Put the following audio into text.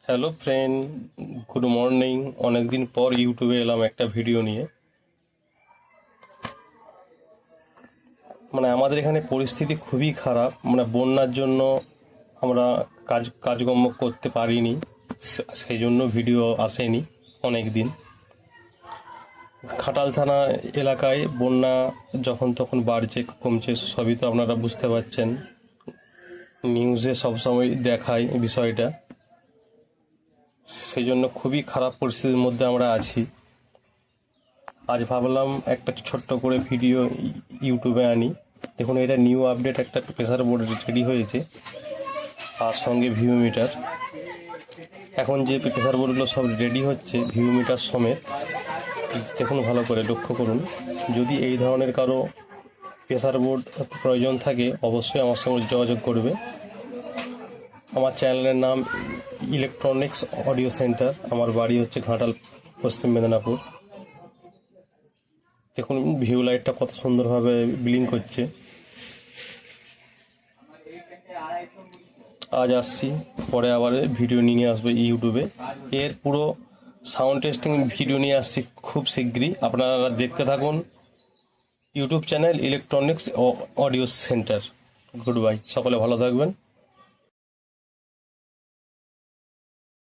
Hello friend, good morning. অনেকদিন পর ইউটিউবে এলাম একটা ভিডিও নিয়ে। আমাদের এখানে পরিস্থিতি খুবই খারাপ, বন্যার জন্য আমরা কাজকর্ম করতে পারিনি, সেই জন্য ভিডিও আসেনি অনেক দিন। খাটাল থানা এলাকায় বন্যা যখন তখন বাড়ছে কমছে সবই তো আপনারা বুঝতে পারছেন, নিউজে সবসময় দেখায় বিষয়টা। সেই জন্য খুবই খারাপ পরিস্থিতির মধ্যে আমরা আছি। আজ ভাবলাম একটা ছোট্ট করে ভিডিও ইউটিউবে আনি। দেখুন, এটা নিউ আপডেট একটা প্রেসার বোর্ড রেডি হয়েছে, আর সঙ্গে ভিউ মিটার। এখন যে প্রেসার বোর্ডগুলো সব রেডি হচ্ছে ভিউ মিটার সমেত, দেখুন ভালো করে লক্ষ্য করুন। যদি এই ধরনের কারো প্রেসার বোর্ড প্রয়োজন থাকে অবশ্যই আমার সঙ্গে যোগাযোগ করবে। আমার চ্যানেলের নাম ইলেকট্রনিক্স অডিও সেন্টার। আমার বাড়ি হচ্ছে ঘাটাল, পশ্চিম মেদিনীপুর। দেখুন ভিউ লাইটটা কত সুন্দরভাবে ব্লিং করছে। আজ আসছি, পরে আবার ভিডিও নিয়ে আসবে ইউটিউবে। এর পুরো সাউন্ড টেস্টিং ভিডিও নিয়ে আসছি খুব শীঘ্রই, আপনারা দেখতে থাকুন। YouTube channel electronics audio centre. Good bye, সকলে ভালো থাকবেন।